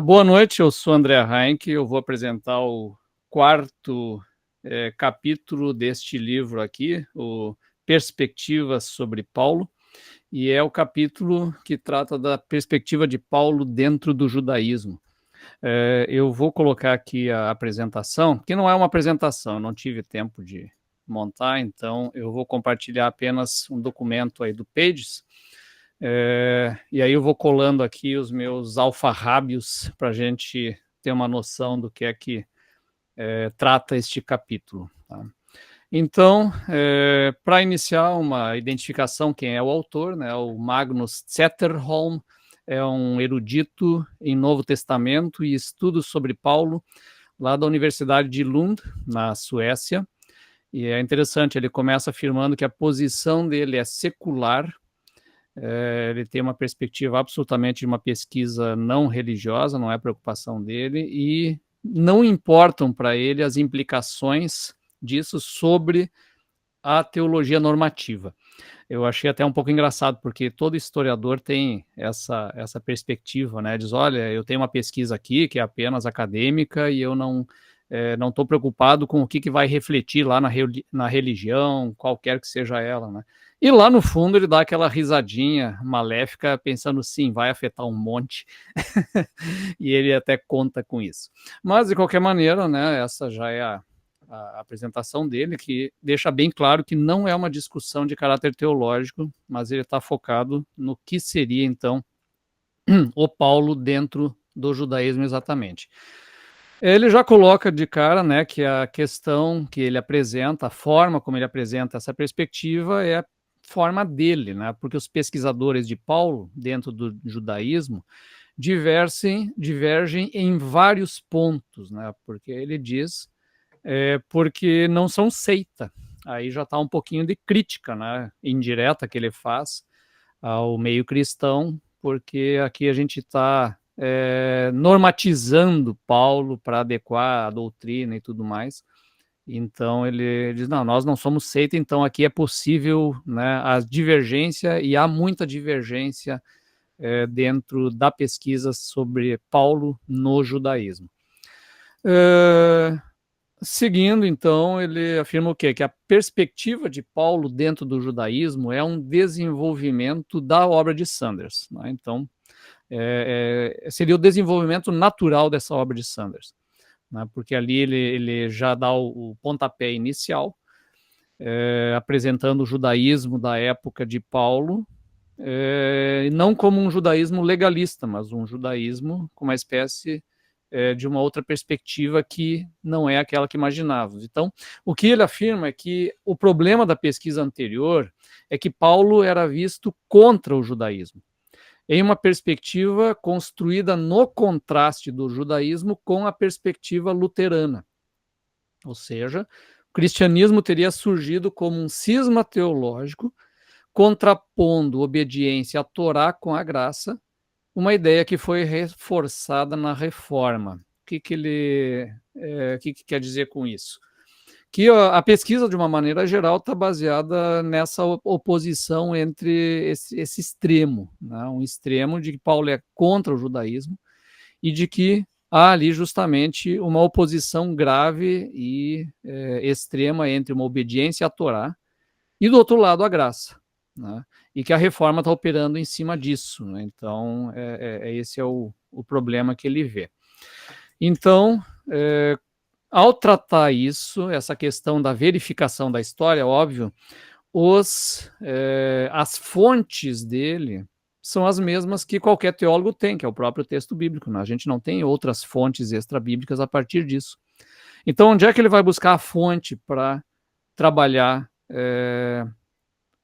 Boa noite, eu sou André Heinck, eu vou apresentar o quarto capítulo deste livro aqui, o Perspectivas sobre Paulo, e é o capítulo que trata da perspectiva de Paulo dentro do judaísmo. Eu vou colocar aqui a apresentação, que não é uma apresentação, eu não tive tempo de montar, então eu vou compartilhar apenas um documento aí do Pages, e aí eu vou colando aqui os meus alfarrábios para a gente ter uma noção do que é que trata este capítulo. Tá? Então, para iniciar uma identificação, quem é o autor, né, o Magnus Zetterholm, é um erudito em Novo Testamento e estudos sobre Paulo, lá da Universidade de Lund, na Suécia. E é interessante, ele começa afirmando que a posição dele é secular. Ele tem uma perspectiva absolutamente de uma pesquisa não religiosa, não é preocupação dele, e não importam para ele as implicações disso sobre a teologia normativa. Eu achei até um pouco engraçado, porque todo historiador tem essa perspectiva, né? Diz, olha, eu tenho uma pesquisa aqui que é apenas acadêmica e eu não estou preocupado com o que vai refletir lá na religião, qualquer que seja ela, né? E lá no fundo ele dá aquela risadinha maléfica, pensando, sim, vai afetar um monte, e ele até conta com isso. Mas, de qualquer maneira, né, essa já é a apresentação dele, que deixa bem claro que não é uma discussão de caráter teológico, mas ele está focado no que seria, então, o Paulo dentro do judaísmo exatamente. Ele já coloca de cara, né, que a questão que ele apresenta, a forma como ele apresenta essa perspectiva é a forma dele, né, porque os pesquisadores de Paulo, dentro do judaísmo, divergem em vários pontos, né, porque ele diz, porque não são seita. Aí já está um pouquinho de crítica, né, indireta que ele faz ao meio cristão, porque aqui a gente está normatizando Paulo para adequar a doutrina e tudo mais. Então ele diz, não, nós não somos seita, então aqui é possível, né, a divergência, e há muita divergência dentro da pesquisa sobre Paulo no judaísmo. Seguindo, então, ele afirma o quê? Que a perspectiva de Paulo dentro do judaísmo é um desenvolvimento da obra de Sanders. Né? Então, seria o desenvolvimento natural dessa obra de Sanders, né? Porque ali ele já dá o pontapé inicial, apresentando o judaísmo da época de Paulo, não como um judaísmo legalista, mas um judaísmo com uma espécie de uma outra perspectiva que não é aquela que imaginávamos. Então, o que ele afirma é que o problema da pesquisa anterior é que Paulo era visto contra o judaísmo, em uma perspectiva construída no contraste do judaísmo com a perspectiva luterana. Ou seja, o cristianismo teria surgido como um cisma teológico, contrapondo obediência à Torá com a graça, uma ideia que foi reforçada na reforma. O que quer dizer com isso? Que a pesquisa, de uma maneira geral, está baseada nessa oposição entre esse extremo, né? Um extremo de que Paulo é contra o judaísmo e de que há ali justamente uma oposição grave e extrema entre uma obediência à Torá e, do outro lado, a graça. Né? E que a reforma está operando em cima disso. Né? Então, esse é o problema que ele vê. Então, ao tratar isso, essa questão da verificação da história, óbvio, as fontes dele são as mesmas que qualquer teólogo tem, que é o próprio texto bíblico. Né? A gente não tem outras fontes extra-bíblicas a partir disso. Então, onde é que ele vai buscar a fonte para trabalhar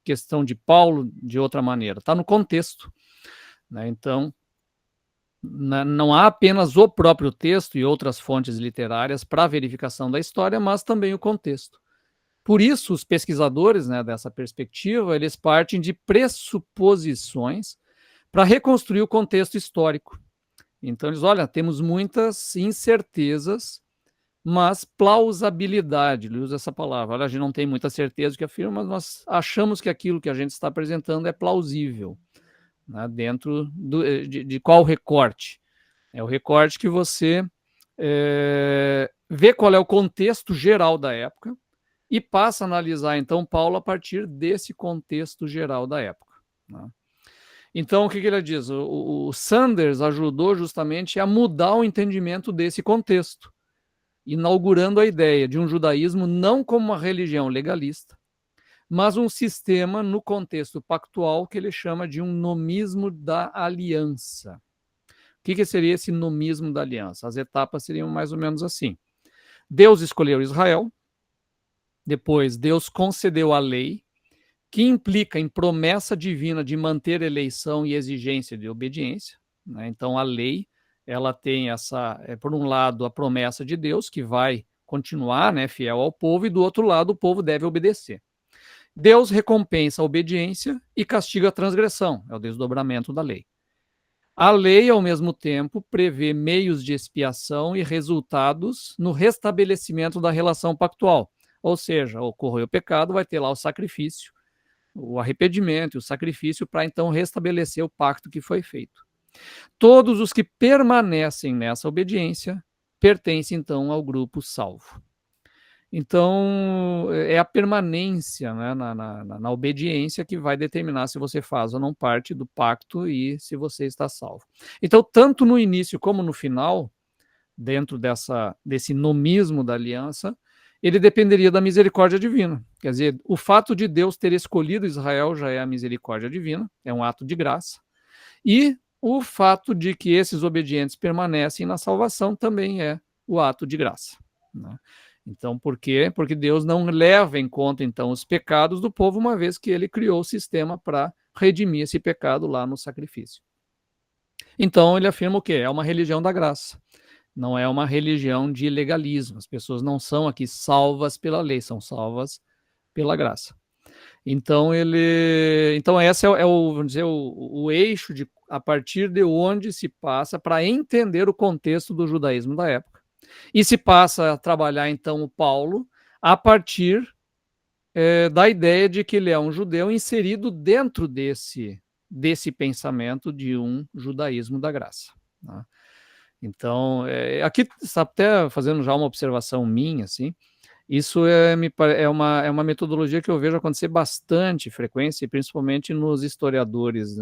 questão de Paulo de outra maneira? Está no contexto. Né? Então, não há apenas o próprio texto e outras fontes literárias para a verificação da história, mas também o contexto. Por isso, os pesquisadores, né, dessa perspectiva, eles partem de pressuposições para reconstruir o contexto histórico. Então, eles, olha, temos muitas incertezas, mas plausibilidade, ele usa essa palavra. Olha, a gente não tem muita certeza do que afirma, mas nós achamos que aquilo que a gente está apresentando é plausível, né, dentro de qual recorte? É o recorte que você vê qual é o contexto geral da época e passa a analisar, então, Paulo a partir desse contexto geral da época. Né? Então, o que ele diz? O Sanders ajudou justamente a mudar o entendimento desse contexto, inaugurando a ideia de um judaísmo não como uma religião legalista, mas um sistema no contexto pactual que ele chama de um nomismo da aliança. O que seria esse nomismo da aliança? As etapas seriam mais ou menos assim. Deus escolheu Israel, depois Deus concedeu a lei, que implica em promessa divina de manter eleição e exigência de obediência. Né? Então, a lei, ela tem por um lado, a promessa de Deus, que vai continuar, né, fiel ao povo, e do outro lado, o povo deve obedecer. Deus recompensa a obediência e castiga a transgressão, é o desdobramento da lei. A lei, ao mesmo tempo, prevê meios de expiação e resultados no restabelecimento da relação pactual. Ou seja, ocorreu o pecado, vai ter lá o sacrifício, o arrependimento e o sacrifício para então restabelecer o pacto que foi feito. Todos os que permanecem nessa obediência pertencem então ao grupo salvo. Então, é a permanência, né, na obediência que vai determinar se você faz ou não parte do pacto e se você está salvo. Então, tanto no início como no final, dentro desse nomismo da aliança, ele dependeria da misericórdia divina. Quer dizer, o fato de Deus ter escolhido Israel já é a misericórdia divina, é um ato de graça. E o fato de que esses obedientes permanecem na salvação também é o ato de graça. Né? Então, por quê? Porque Deus não leva em conta, então, os pecados do povo, uma vez que ele criou o sistema para redimir esse pecado lá no sacrifício. Então, ele afirma o quê? É uma religião da graça. Não é uma religião de legalismo. As pessoas não são aqui salvas pela lei, são salvas pela graça. Então, esse vamos dizer, o eixo a partir de onde se passa para entender o contexto do judaísmo da época. E se passa a trabalhar, então, o Paulo a partir da ideia de que ele é um judeu inserido dentro desse pensamento de um judaísmo da graça. Né? Então, aqui está até fazendo já uma observação minha, assim, isso é uma metodologia que eu vejo acontecer bastante frequência, principalmente nos historiadores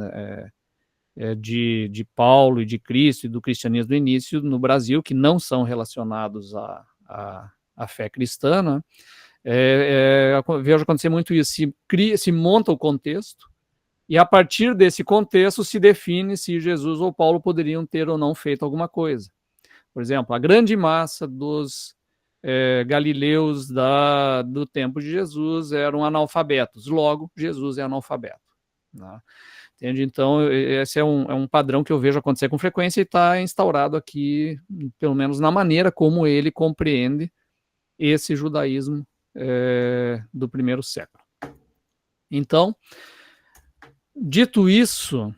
de Paulo e de Cristo e do cristianismo do início no Brasil, que não são relacionados à fé cristã. Né? Vejo acontecer muito isso, se monta o contexto, e a partir desse contexto se define se Jesus ou Paulo poderiam ter ou não feito alguma coisa. Por exemplo, a grande massa dos galileus do tempo de Jesus eram analfabetos, logo, Jesus é analfabeto. Né? Entende? Então, esse é um padrão que eu vejo acontecer com frequência e está instaurado aqui, pelo menos na maneira como ele compreende esse judaísmo do primeiro século. Então, dito isso,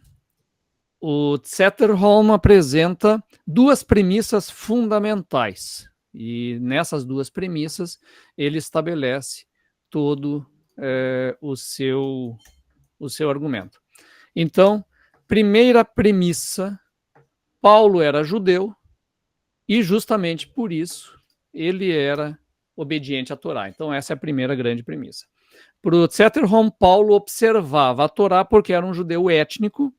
o Zetterholm apresenta duas premissas fundamentais. E nessas duas premissas, ele estabelece todo o seu argumento. Então, primeira premissa, Paulo era judeu e justamente por isso ele era obediente à Torá. Então, essa é a primeira grande premissa. Para o Zetterholm, Paulo observava a Torá porque era um judeu étnico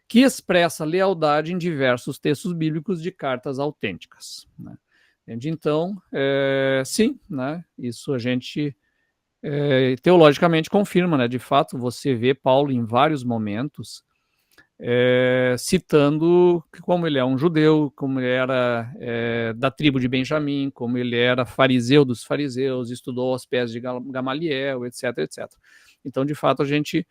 que expressa lealdade em diversos textos bíblicos de cartas autênticas. Né? Então, sim, né? Isso a gente teologicamente confirma, né? De fato, você vê Paulo em vários momentos citando como ele é um judeu, como ele era da tribo de Benjamim, como ele era fariseu dos fariseus, estudou aos pés de Gamaliel, etc, etc. Então, de fato, a gente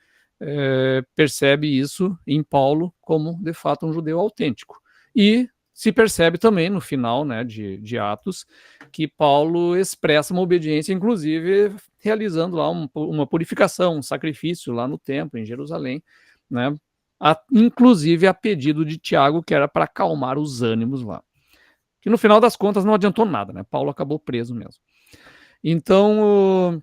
percebe isso em Paulo como, de fato, um judeu autêntico. E se percebe também no final, né, de Atos, que Paulo expressa uma obediência, inclusive realizando lá uma purificação, um sacrifício lá no templo, em Jerusalém, né, inclusive a pedido de Tiago, que era para acalmar os ânimos lá. Que no final das contas não adiantou nada, né? Paulo acabou preso mesmo. Então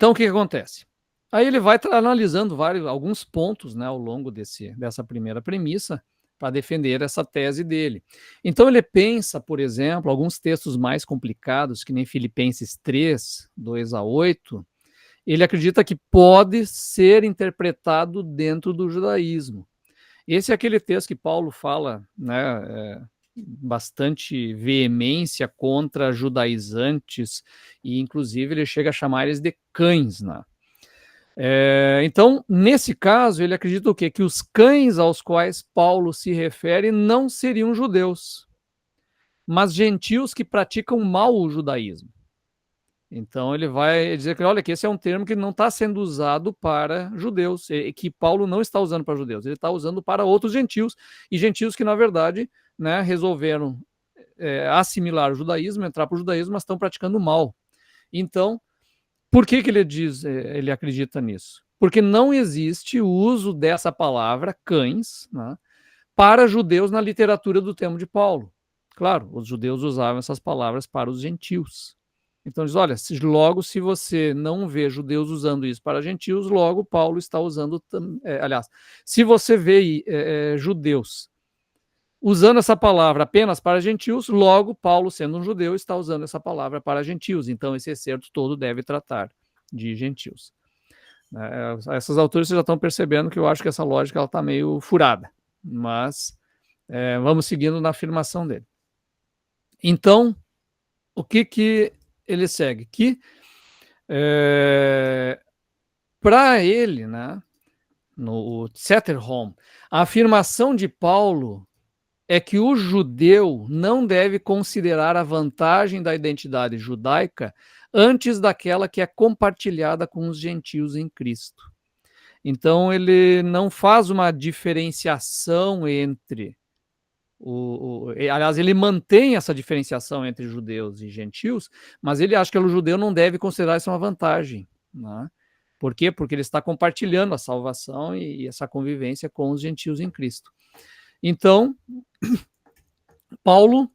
o que acontece? Aí ele vai analisando alguns pontos, né, ao longo dessa primeira premissa, para defender essa tese dele. Então ele pensa, por exemplo, alguns textos mais complicados, que nem Filipenses 3, 2-8, ele acredita que pode ser interpretado dentro do judaísmo. Esse é aquele texto que Paulo fala, né, bastante veemência contra judaizantes, e inclusive ele chega a chamar eles de cães, né? Então, nesse caso, ele acredita o quê? Que os cães aos quais Paulo se refere não seriam judeus, mas gentios que praticam mal o judaísmo. Então ele vai dizer que, olha, que esse é um termo que não está sendo usado para judeus, e que Paulo não está usando para judeus, ele está usando para outros gentios, e gentios que, na verdade, né, resolveram assimilar o judaísmo, entrar para o judaísmo, mas estão praticando mal. Então, por que ele diz, ele acredita nisso? Porque não existe o uso dessa palavra, cães, né, para judeus na literatura do tempo de Paulo. Claro, os judeus usavam essas palavras para os gentios. Então diz, olha, logo se você não vê judeus usando isso para gentios, logo Paulo está usando, aliás, se você vê judeus usando essa palavra apenas para gentios, logo Paulo, sendo um judeu, está usando essa palavra para gentios. Então esse excerto todo deve tratar de gentios. Essas alturas vocês já estão percebendo que eu acho que essa lógica está meio furada, mas vamos seguindo na afirmação dele. Então, o que ele segue? Que para ele, né, no Zetterholm, a afirmação de Paulo é que o judeu não deve considerar a vantagem da identidade judaica antes daquela que é compartilhada com os gentios em Cristo. Então, ele não faz uma diferenciação entre aliás, ele mantém essa diferenciação entre judeus e gentios, mas ele acha que o judeu não deve considerar isso uma vantagem, né? Por quê? Porque ele está compartilhando a salvação e essa convivência com os gentios em Cristo. Então, Paulo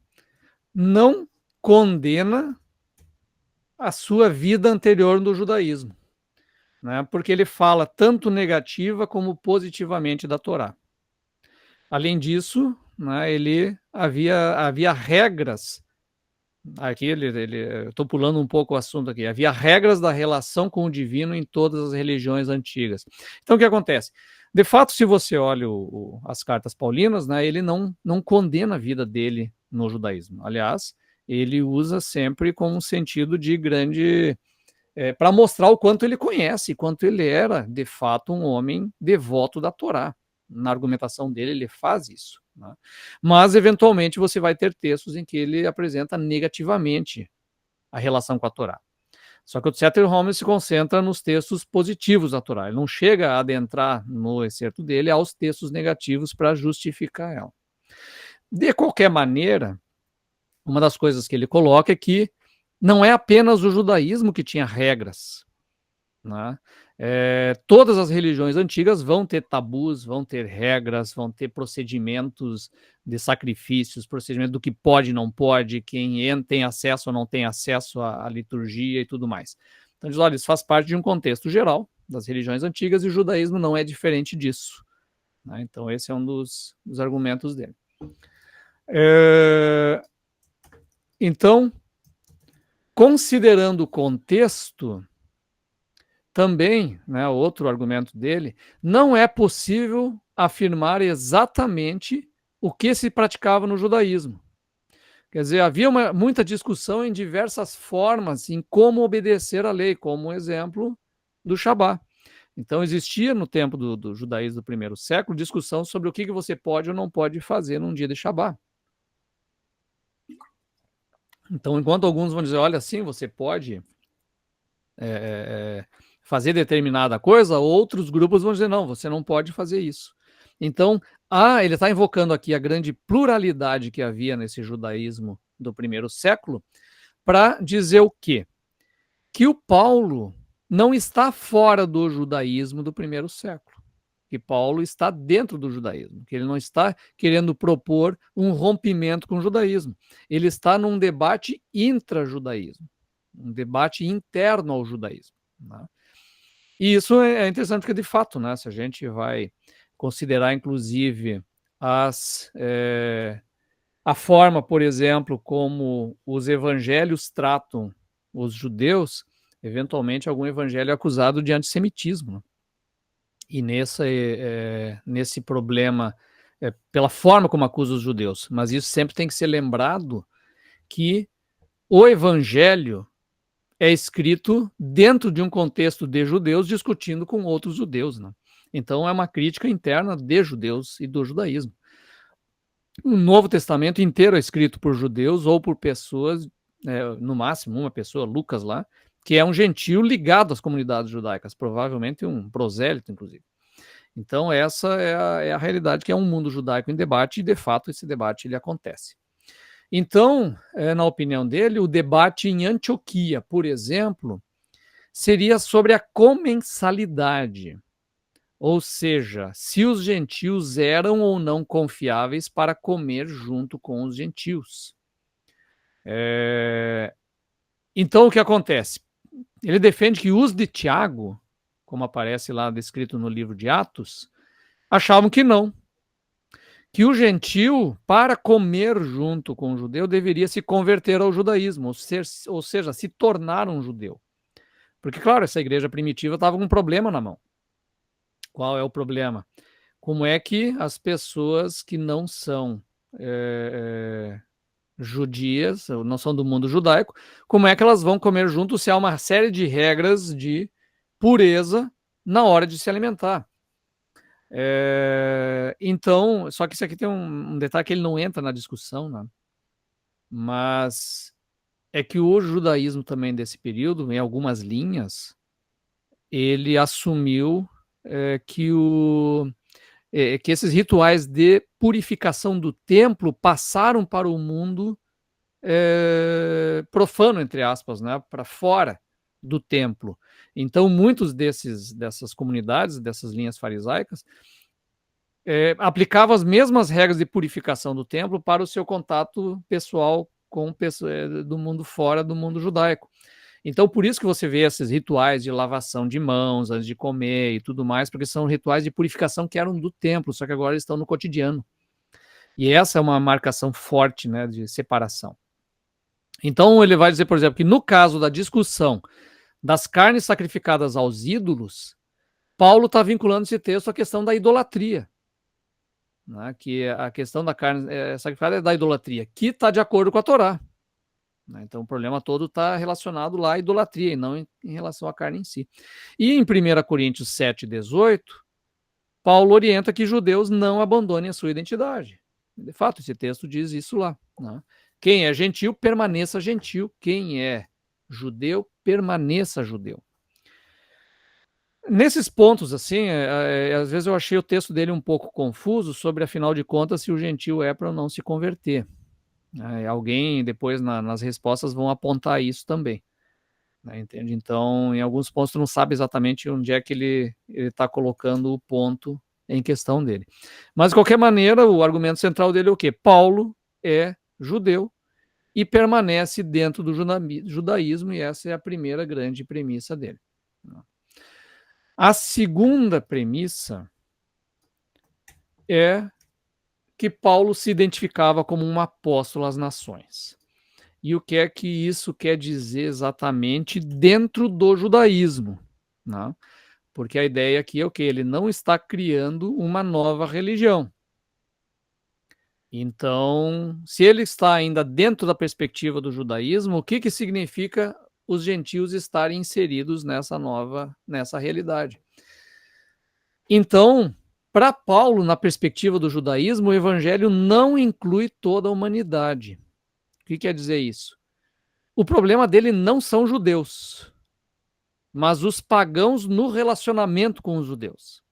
não condena a sua vida anterior no judaísmo, né? Porque ele fala tanto negativa como positivamente da Torá. Além disso, né, ele havia regras. Aqui estou pulando um pouco o assunto aqui. Havia regras da relação com o divino em todas as religiões antigas. Então, o que acontece? De fato, se você olha as cartas paulinas, né, ele não condena a vida dele no judaísmo. Aliás, ele usa sempre com um sentido de grande... para mostrar o quanto ele conhece, quanto ele era, de fato, um homem devoto da Torá. Na argumentação dele, ele faz isso. Né? Mas, eventualmente, você vai ter textos em que ele apresenta negativamente a relação com a Torá. Só que o Zetterholm se concentra nos textos positivos da Torá. Ele não chega a adentrar no excerto dele aos textos negativos para justificar ela. De qualquer maneira, uma das coisas que ele coloca é que não é apenas o judaísmo que tinha regras, né? Todas as religiões antigas vão ter tabus, vão ter regras, vão ter procedimentos de sacrifícios, procedimento do que pode e não pode, quem tem acesso ou não tem acesso à liturgia e tudo mais. Então, diz, olha, isso faz parte de um contexto geral das religiões antigas e o judaísmo não é diferente disso. Né? Então, esse é um dos argumentos dele. Então, considerando o contexto, também, né, outro argumento dele, não é possível afirmar exatamente o que se praticava no judaísmo. Quer dizer, havia muita discussão em diversas formas em como obedecer à lei, como o exemplo do Shabá. Então, existia no tempo do judaísmo do primeiro século discussão sobre o que você pode ou não pode fazer num dia de Shabá. Então, enquanto alguns vão dizer, olha, sim, você pode fazer determinada coisa, outros grupos vão dizer, não, você não pode fazer isso. Então, ele está invocando aqui a grande pluralidade que havia nesse judaísmo do primeiro século para dizer o quê? Que o Paulo não está fora do judaísmo do primeiro século, que Paulo está dentro do judaísmo, que ele não está querendo propor um rompimento com o judaísmo. Ele está num debate intrajudaísmo, um debate interno ao judaísmo. Né? E isso é interessante porque, de fato, né, se a gente vai considerar, inclusive, a forma, por exemplo, como os evangelhos tratam os judeus, eventualmente algum evangelho é acusado de antissemitismo, né? E nesse problema, pela forma como acusa os judeus, mas isso sempre tem que ser lembrado que o evangelho é escrito dentro de um contexto de judeus discutindo com outros judeus, né? Então é uma crítica interna de judeus e do judaísmo. O Novo Testamento inteiro é escrito por judeus ou por pessoas, no máximo uma pessoa, Lucas lá, que é um gentio ligado às comunidades judaicas, provavelmente um prosélito, inclusive. Então essa é a realidade, que é um mundo judaico em debate, e de fato esse debate ele acontece. Então, na opinião dele, o debate em Antioquia, por exemplo, seria sobre a comensalidade, ou seja, se os gentios eram ou não confiáveis para comer junto com os gentios. Então, o que acontece? Ele defende que os de Tiago, como aparece lá descrito no livro de Atos, achavam que não, que o gentio, para comer junto com o judeu, deveria se converter ao judaísmo, ou seja, se tornar um judeu. Porque, claro, essa igreja primitiva estava com um problema na mão. Qual é o problema? Como é que as pessoas que não são judias, não são do mundo judaico, como é que elas vão comer junto se há uma série de regras de pureza na hora de se alimentar? Então, só que isso aqui tem um detalhe que ele não entra na discussão, né? Mas é que o judaísmo também desse período, em algumas linhas, ele assumiu que esses rituais de purificação do templo passaram para o mundo profano, entre aspas, né, para fora do templo. Então, muitos dessas comunidades, dessas linhas farisaicas, aplicavam as mesmas regras de purificação do templo para o seu contato pessoal com pessoas do mundo fora do mundo judaico. Então, por isso que você vê esses rituais de lavação de mãos antes de comer e tudo mais, porque são rituais de purificação que eram do templo, só que agora eles estão no cotidiano. E essa é uma marcação forte, né, de separação. Então, ele vai dizer, por exemplo, que no caso da discussão das carnes sacrificadas aos ídolos, Paulo está vinculando esse texto à questão da idolatria, né, que a questão da carne sacrificada é da idolatria, que está de acordo com a Torá. Então, o problema todo está relacionado lá à idolatria e não em relação à carne em si. E em 1 Coríntios 7,18, Paulo orienta que judeus não abandonem a sua identidade. De fato, esse texto diz isso lá, né? Quem é gentil, permaneça gentil. Quem é judeu, permaneça judeu. Nesses pontos, assim, às vezes eu achei o texto dele um pouco confuso sobre, afinal de contas, se o gentil é para não se converter. Alguém depois nas respostas vão apontar isso também, né, entende? Então, em alguns pontos tu não sabe exatamente onde é que ele está colocando o ponto em questão dele. Mas, de qualquer maneira, o argumento central dele é o quê? Paulo é judeu e permanece dentro do judaísmo, e essa é a primeira grande premissa dele. A segunda premissa é que Paulo se identificava como um apóstolo às nações. E o que é que isso quer dizer exatamente dentro do judaísmo, né? Porque a ideia aqui é o que? Ele não está criando uma nova religião. Então, se ele está ainda dentro da perspectiva do judaísmo, o que significa os gentios estarem inseridos nessa realidade? Então, para Paulo, na perspectiva do judaísmo, o evangelho não inclui toda a humanidade. O que quer dizer isso? O problema dele não são judeus, mas os pagãos no relacionamento com os judeus.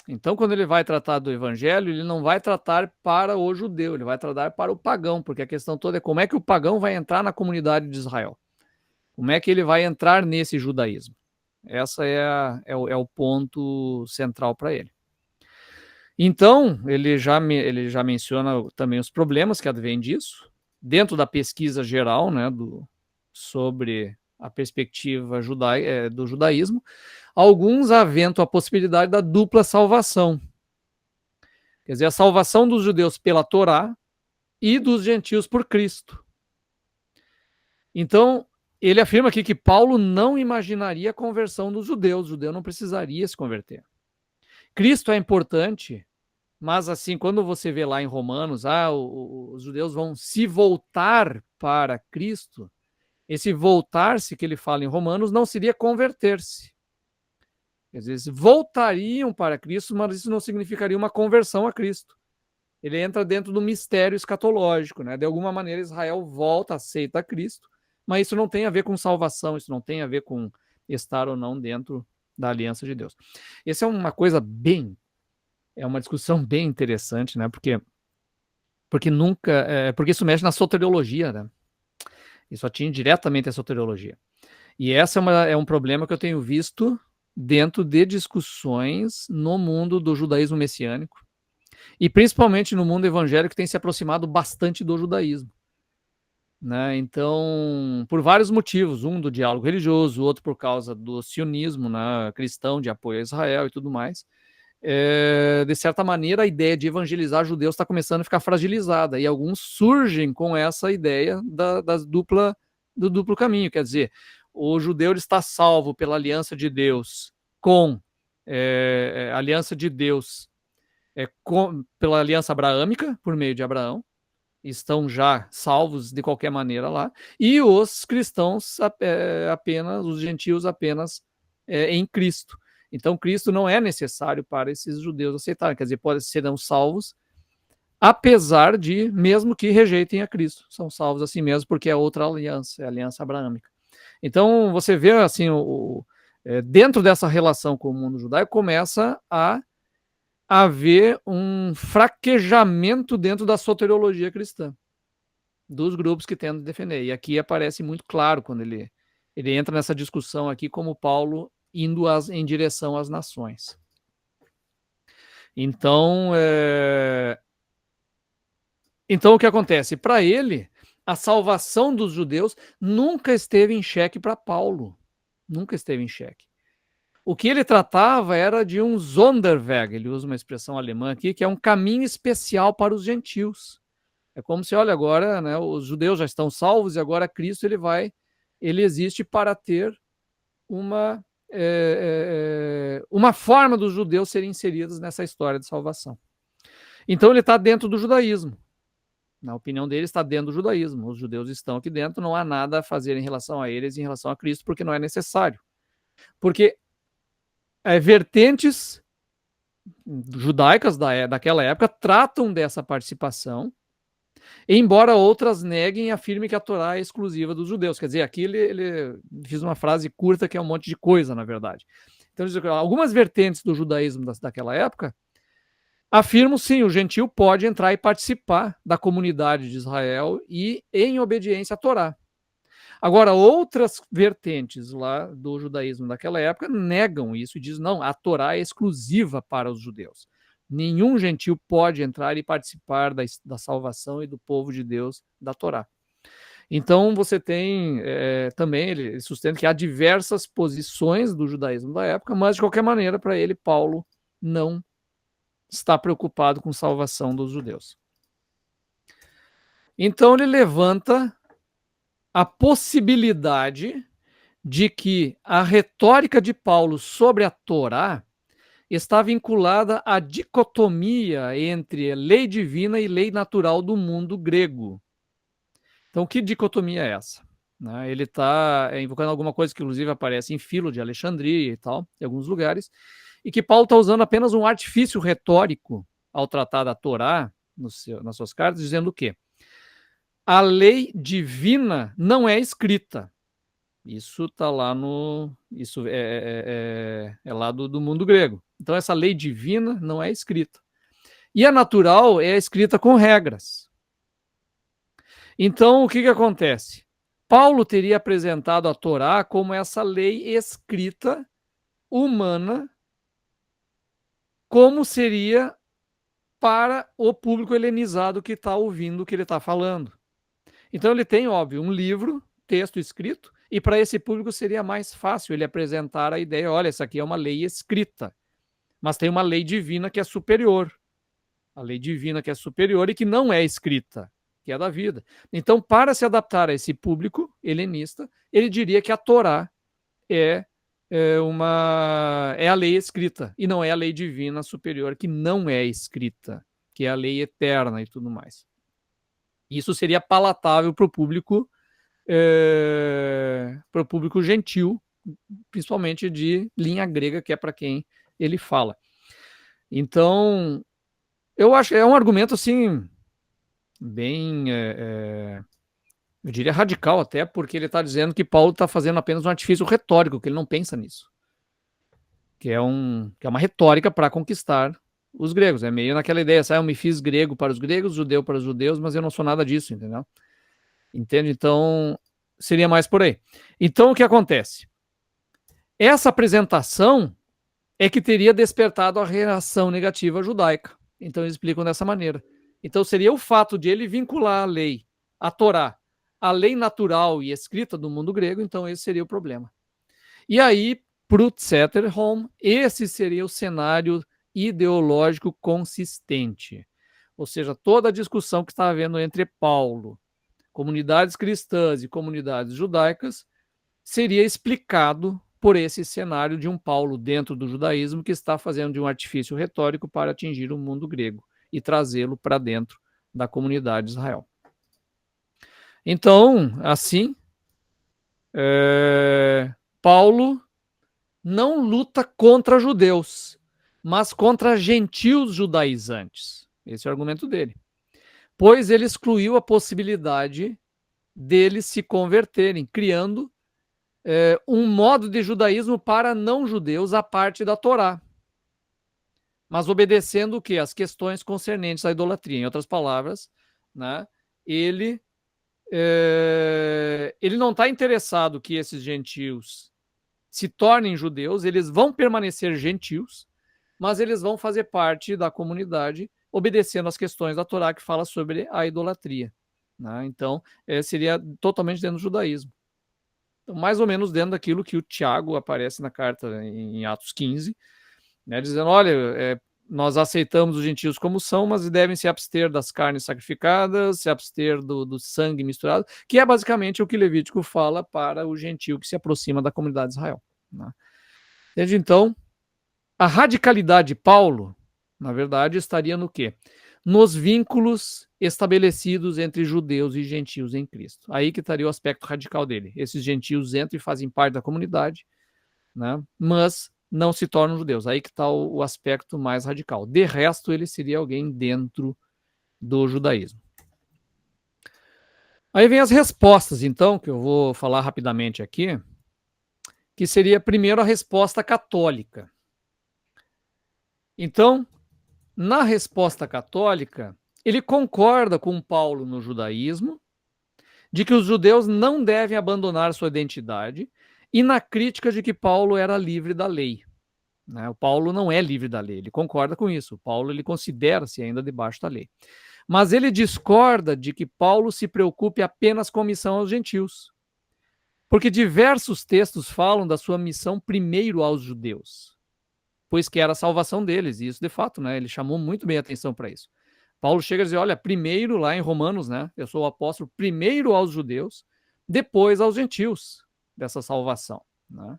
Então, quando ele vai tratar do evangelho, ele não vai tratar para o judeu, ele vai tratar para o pagão, porque a questão toda é como é que o pagão vai entrar na comunidade de Israel. Como é que ele vai entrar nesse judaísmo? Essa é o ponto central para ele. Então, ele já menciona também os problemas que advêm disso, dentro da pesquisa geral, né, sobre a perspectiva do judaísmo. Alguns aventam a possibilidade da dupla salvação. Quer dizer, a salvação dos judeus pela Torá e dos gentios por Cristo. Então, ele afirma aqui que Paulo não imaginaria a conversão dos judeus. O judeu não precisaria se converter. Cristo é importante, mas assim, quando você vê lá em Romanos, os judeus vão se voltar para Cristo, esse voltar-se que ele fala em Romanos não seria converter-se. Às vezes voltariam para Cristo, mas isso não significaria uma conversão a Cristo. Ele entra dentro do mistério escatológico, né? De alguma maneira Israel volta, aceita Cristo, mas isso não tem a ver com salvação, isso não tem a ver com estar ou não dentro da aliança de Deus. Essa é uma coisa é uma discussão bem interessante, né? Porque isso mexe na soteriologia, né? Isso atinge diretamente a soteriologia. E essa é um problema que eu tenho visto dentro de discussões no mundo do judaísmo messiânico e principalmente no mundo evangélico que tem se aproximado bastante do judaísmo. Né? Então, por vários motivos, um do diálogo religioso, outro por causa do sionismo, né, cristão de apoio a Israel e tudo mais, de certa maneira a ideia de evangelizar judeus está começando a ficar fragilizada e alguns surgem com essa ideia do duplo caminho, quer dizer, o judeu está salvo pela aliança de Deus aliança de Deus pela aliança abraâmica, por meio de Abraão, estão já salvos de qualquer maneira lá, e os cristãos apenas, os gentios apenas em Cristo. Então, Cristo não é necessário para esses judeus aceitarem, quer dizer, serão salvos, apesar de, mesmo que rejeitem a Cristo, são salvos assim mesmo, porque é outra aliança, é a aliança abraâmica. Então, você vê, assim, dentro dessa relação com o mundo judaico, começa a haver um fraquejamento dentro da soteriologia cristã, dos grupos que tentam defender. E aqui aparece muito claro quando ele entra nessa discussão aqui, como Paulo indo em direção às nações. Então, então o que acontece? Para ele, a salvação dos judeus nunca esteve em xeque para Paulo. Nunca esteve em xeque. O que ele tratava era de um Sonderweg, ele usa uma expressão alemã aqui, que é um caminho especial para os gentios. É como se, olha, agora, né, os judeus já estão salvos e agora Cristo ele existe para ter uma forma dos judeus serem inseridos nessa história de salvação. Então ele está dentro do judaísmo. Na opinião dele, está dentro do judaísmo. Os judeus estão aqui dentro, não há nada a fazer em relação a eles, em relação a Cristo, porque não é necessário. Porque vertentes judaicas daquela época tratam dessa participação, embora outras neguem e afirmem que a Torá é exclusiva dos judeus. Quer dizer, aqui ele fez uma frase curta que é um monte de coisa, na verdade. Então, algumas vertentes do judaísmo daquela época afirmam, sim, o gentio pode entrar e participar da comunidade de Israel e em obediência à Torá. Agora, outras vertentes lá do judaísmo daquela época negam isso e dizem, não, a Torá é exclusiva para os judeus. Nenhum gentio pode entrar e participar da salvação e do povo de Deus da Torá. Então, você tem também, ele sustenta que há diversas posições do judaísmo da época, mas, de qualquer maneira, para ele, Paulo não está preocupado com salvação dos judeus. Então, ele levanta a possibilidade de que a retórica de Paulo sobre a Torá está vinculada à dicotomia entre lei divina e lei natural do mundo grego. Então, que dicotomia é essa? Ele está invocando alguma coisa que, inclusive, aparece em Filo de Alexandria e tal, em alguns lugares, e que Paulo está usando apenas um artifício retórico ao tratar da Torá nas suas cartas, dizendo o quê? A lei divina não é escrita. Isso está lá Isso é lá do mundo grego. Então, essa lei divina não é escrita. E a natural é escrita com regras. Então, o que acontece? Paulo teria apresentado a Torá como essa lei escrita, humana, como seria para o público helenizado que está ouvindo o que ele está falando. Então, ele tem, óbvio, um livro, texto escrito, e para esse público seria mais fácil ele apresentar a ideia, olha, essa aqui é uma lei escrita, mas tem uma lei divina que é superior. a lei divina que é superior e que não é escrita, que é da vida. Então, para se adaptar a esse público helenista, ele diria que a Torá é a lei escrita e não é a lei divina superior, que não é escrita, que é a lei eterna e tudo mais. Isso seria palatável para o público gentil, principalmente de linha grega, que é para quem ele fala. Então, eu acho que é um argumento assim bem, eu diria radical até, porque ele está dizendo que Paulo está fazendo apenas um artifício retórico, que ele não pensa nisso, que é uma retórica para conquistar os gregos. É meio naquela ideia, eu me fiz grego para os gregos, judeu para os judeus, mas eu não sou nada disso, entendeu? Entende? Então, seria mais por aí. Então, o que acontece? Essa apresentação é que teria despertado a reação negativa judaica. Então, eles explicam dessa maneira. Então, seria o fato de ele vincular a lei, a Torá, a lei natural e escrita do mundo grego, então esse seria o problema. E aí, para o Zetterholm, esse seria o cenário ideológico consistente. Ou seja, toda a discussão que está havendo entre Paulo, comunidades cristãs e comunidades judaicas, seria explicado por esse cenário de um Paulo dentro do judaísmo que está fazendo de um artifício retórico para atingir o mundo grego e trazê-lo para dentro da comunidade de Israel. Então, assim, Paulo não luta contra judeus, mas contra gentios judaizantes. Esse é o argumento dele. Pois ele excluiu a possibilidade deles se converterem, criando um modo de judaísmo para não-judeus à parte da Torá, mas obedecendo o quê? As questões concernentes à idolatria. Em outras palavras, né, ele não está interessado que esses gentios se tornem judeus, eles vão permanecer gentios, mas eles vão fazer parte da comunidade, obedecendo as questões da Torá que fala sobre a idolatria. Né? Então, seria totalmente dentro do judaísmo. Então, mais ou menos dentro daquilo que o Tiago aparece na carta em Atos 15, né, dizendo, olha, nós aceitamos os gentios como são, mas devem se abster das carnes sacrificadas, se abster do sangue misturado, que é basicamente o que Levítico fala para o gentio que se aproxima da comunidade de Israel. Né? Desde então, a radicalidade de Paulo, na verdade, estaria no quê? Nos vínculos estabelecidos entre judeus e gentios em Cristo. Aí que estaria o aspecto radical dele. Esses gentios entram e fazem parte da comunidade, né? Mas não se tornam judeus. Aí que está o aspecto mais radical. De resto, ele seria alguém dentro do judaísmo. Aí vem as respostas, então, que eu vou falar rapidamente aqui, que seria primeiro a resposta católica. Então, na resposta católica, ele concorda com Paulo no judaísmo, de que os judeus não devem abandonar sua identidade, e na crítica de que Paulo era livre da lei. Né? O Paulo não é livre da lei, ele concorda com isso. O Paulo ele considera-se ainda debaixo da lei. Mas ele discorda de que Paulo se preocupe apenas com a missão aos gentios. Porque diversos textos falam da sua missão primeiro aos judeus, pois que era a salvação deles, e isso de fato, né, ele chamou muito bem a atenção para isso. Paulo chega a dizer, olha, primeiro lá em Romanos, né, eu sou o apóstolo primeiro aos judeus, depois aos gentios dessa salvação. Né?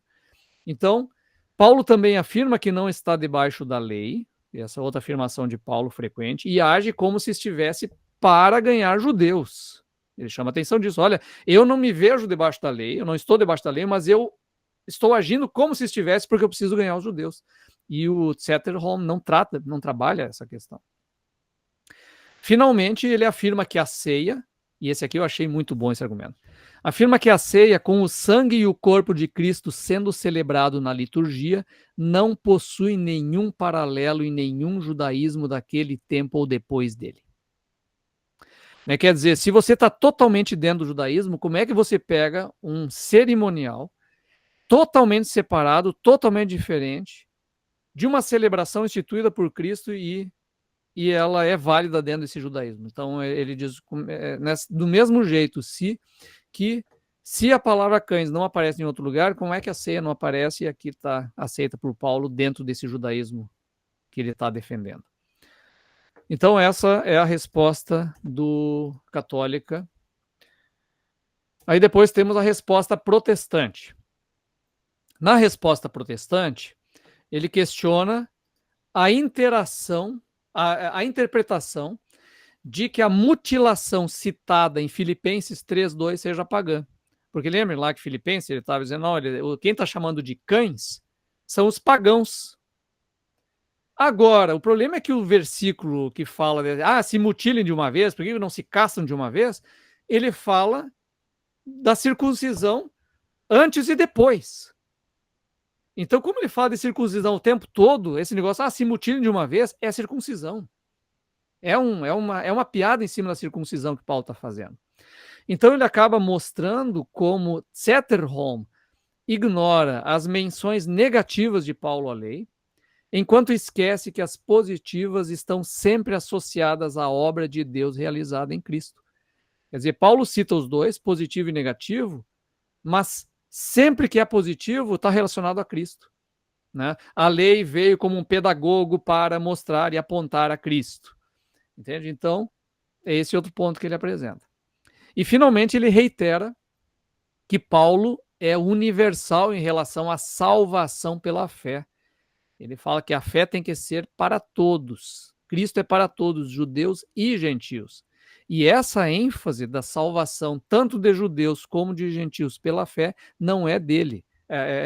Então, Paulo também afirma que não está debaixo da lei, essa outra afirmação de Paulo frequente, e age como se estivesse para ganhar judeus. Ele chama atenção disso. Olha, eu não me vejo debaixo da lei, eu não estou debaixo da lei, mas eu estou agindo como se estivesse porque eu preciso ganhar os judeus. E o Zetterholm não trabalha essa questão. Finalmente, ele afirma que a ceia, e esse aqui eu achei muito bom esse argumento, afirma que a ceia, com o sangue e o corpo de Cristo sendo celebrado na liturgia, não possui nenhum paralelo em nenhum judaísmo daquele tempo ou depois dele. Quer dizer, se você está totalmente dentro do judaísmo, como é que você pega um cerimonial totalmente separado, totalmente diferente, de uma celebração instituída por Cristo e ela é válida dentro desse judaísmo? Então, ele diz, do mesmo jeito, se a palavra cães não aparece em outro lugar, como é que a ceia não aparece e aqui está aceita por Paulo dentro desse judaísmo que ele está defendendo? Então, essa é a resposta do católica. Aí depois temos a resposta protestante. Na resposta protestante, ele questiona a interação, a interpretação de que a mutilação citada em Filipenses 3:2 seja pagã. Porque lembra lá que Filipenses ele estava dizendo, não, quem está chamando de cães são os pagãos. Agora, o problema é que o versículo que fala, se mutilem de uma vez, por que não se castram de uma vez? Ele fala da circuncisão antes e depois. Então, como ele fala de circuncisão o tempo todo, esse negócio, se mutilem de uma vez, é circuncisão. É uma piada em cima da circuncisão que Paulo está fazendo. Então, ele acaba mostrando como Zetterholm ignora as menções negativas de Paulo à lei, enquanto esquece que as positivas estão sempre associadas à obra de Deus realizada em Cristo. Quer dizer, Paulo cita os dois, positivo e negativo, mas sempre que é positivo está relacionado a Cristo. Né? A lei veio como um pedagogo para mostrar e apontar a Cristo. Entende? Então, é esse outro ponto que ele apresenta. E, finalmente, ele reitera que Paulo é universal em relação à salvação pela fé. Ele fala que a fé tem que ser para todos. Cristo é para todos, judeus e gentios. E essa ênfase da salvação, tanto de judeus como de gentios pela fé, não é dele,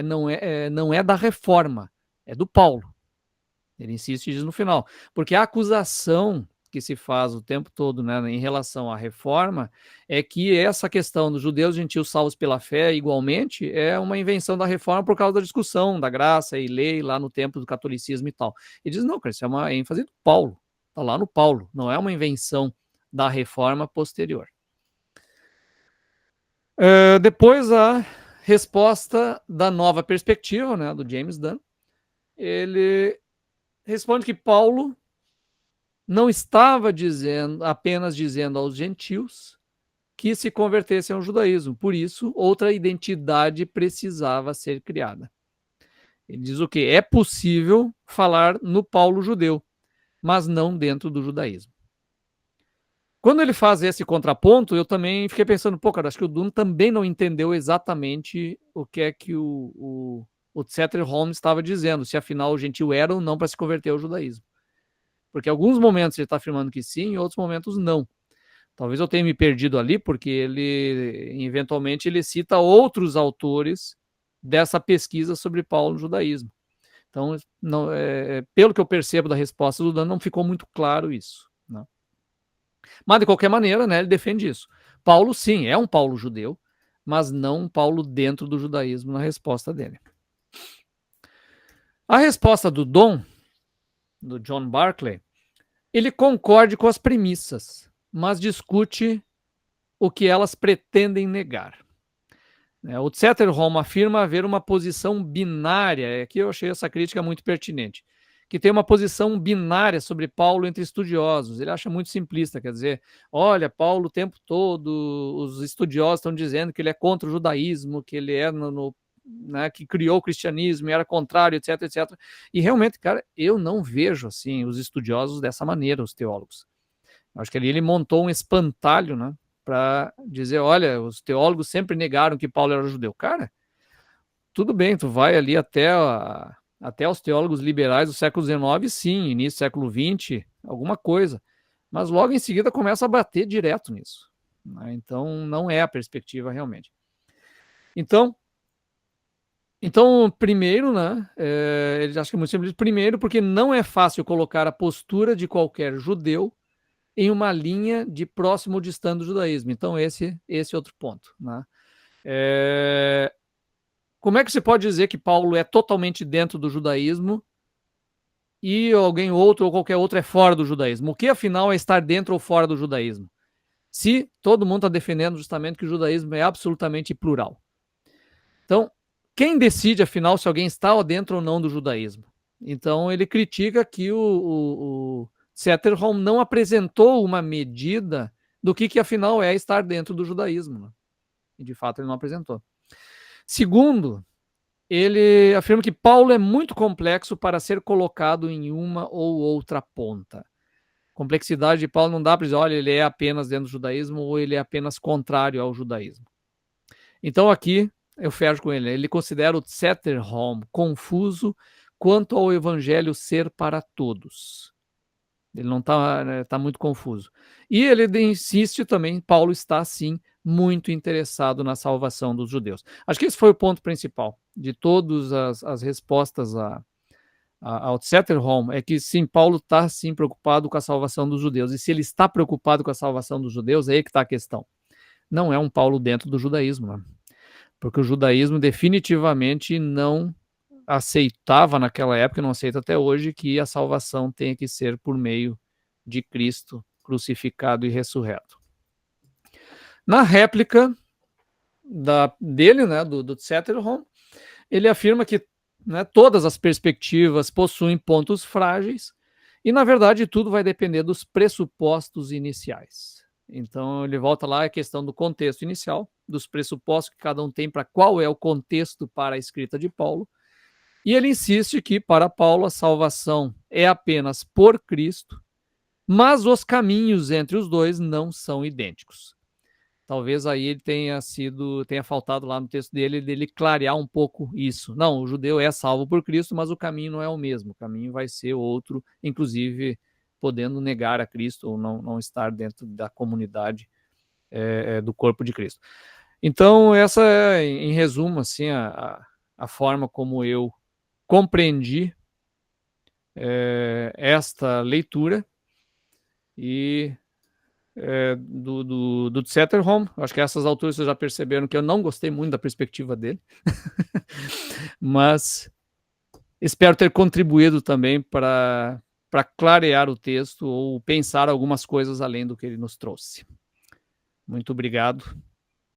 não é da reforma, é do Paulo. Ele insiste disso no final. Porque a acusação que se faz o tempo todo, né, em relação à reforma é que essa questão dos judeus e gentios salvos pela fé igualmente é uma invenção da reforma por causa da discussão da graça e lei lá no tempo do catolicismo e tal. E diz, não, cara, isso é uma ênfase do Paulo, está lá no Paulo, não é uma invenção da reforma posterior. Depois a resposta da nova perspectiva, né, do James Dunn, ele responde que Paulo não estava apenas dizendo aos gentios que se convertessem ao judaísmo. Por isso, outra identidade precisava ser criada. Ele diz o quê? É possível falar no Paulo judeu, mas não dentro do judaísmo. Quando ele faz esse contraponto, eu também fiquei pensando, cara, acho que o Dunn também não entendeu exatamente o que é que o Zetterholm estava dizendo, se afinal o gentil era ou não para se converter ao judaísmo. Porque em alguns momentos ele está afirmando que sim, em outros momentos não. Talvez eu tenha me perdido ali, porque ele, eventualmente, ele cita outros autores dessa pesquisa sobre Paulo no judaísmo. Então, não, pelo que eu percebo da resposta do Dan, não ficou muito claro isso. Né? Mas, de qualquer maneira, né, ele defende isso. Paulo, sim, é um Paulo judeu, mas não um Paulo dentro do judaísmo na resposta dele. A resposta do John Barclay, ele concorda com as premissas, mas discute o que elas pretendem negar. O Zetterholm afirma haver uma posição binária, aqui eu achei essa crítica muito pertinente, que tem uma posição binária sobre Paulo entre estudiosos. Ele acha muito simplista, quer dizer, olha, Paulo o tempo todo, os estudiosos estão dizendo que ele é contra o judaísmo, que ele é né, que criou o cristianismo e era contrário, etc, etc. E realmente, cara, eu não vejo assim os estudiosos dessa maneira, os teólogos. Acho que ali ele montou um espantalho, né, para dizer, olha, os teólogos sempre negaram que Paulo era judeu. Cara, tudo bem, tu vai ali até os teólogos liberais do século XIX, sim, início do século XX, alguma coisa. Mas logo em seguida começa a bater direto nisso. Né? Então, não é a perspectiva realmente. Então primeiro, né, ele acha que é muito simples. Primeiro, porque não é fácil colocar a postura de qualquer judeu em uma linha de próximo ou distante do judaísmo. Então, esse é outro ponto. Né? Como é que você pode dizer que Paulo é totalmente dentro do judaísmo e alguém outro ou qualquer outro é fora do judaísmo? O que, afinal, é estar dentro ou fora do judaísmo? Se todo mundo está defendendo justamente que o judaísmo é absolutamente plural. Então, quem decide, afinal, se alguém está dentro ou não do judaísmo? Então, ele critica que o Zetterholm não apresentou uma medida do que afinal é estar dentro do judaísmo. Né? E, de fato, ele não apresentou. Segundo, ele afirma que Paulo é muito complexo para ser colocado em uma ou outra ponta. complexidade de Paulo não dá para dizer, olha, ele é apenas dentro do judaísmo ou ele é apenas contrário ao judaísmo. Então aqui eu fecho com ele. Ele considera o Zetterholm confuso quanto ao evangelho ser para todos. Ele não está muito confuso. E ele insiste também, Paulo está sim muito interessado na salvação dos judeus. Acho que esse foi o ponto principal de todas as respostas ao Zetterholm, é que sim, Paulo está sim preocupado com a salvação dos judeus. E se ele está preocupado com a salvação dos judeus, é aí que está a questão. Não é um Paulo dentro do judaísmo, né? Porque o judaísmo definitivamente não aceitava naquela época, não aceita até hoje, que a salvação tenha que ser por meio de Cristo crucificado e ressurreto. Na réplica dele, né, do Zetterholm, ele afirma que, né, todas as perspectivas possuem pontos frágeis e, na verdade, tudo vai depender dos pressupostos iniciais. Então, ele volta lá à questão do contexto inicial, dos pressupostos que cada um tem para qual é o contexto para a escrita de Paulo. E ele insiste que, para Paulo, a salvação é apenas por Cristo, mas os caminhos entre os dois não são idênticos. Talvez aí ele tenha faltado lá no texto dele clarear um pouco isso. Não, o judeu é salvo por Cristo, mas o caminho não é o mesmo. O caminho vai ser outro, inclusive podendo negar a Cristo ou não estar dentro da comunidade do corpo de Cristo. Então, essa é, em resumo, assim, a forma como eu compreendi esta leitura e do Zetterholm. Acho que a essas alturas vocês já perceberam que eu não gostei muito da perspectiva dele, mas espero ter contribuído também para clarear o texto ou pensar algumas coisas além do que ele nos trouxe. Muito obrigado.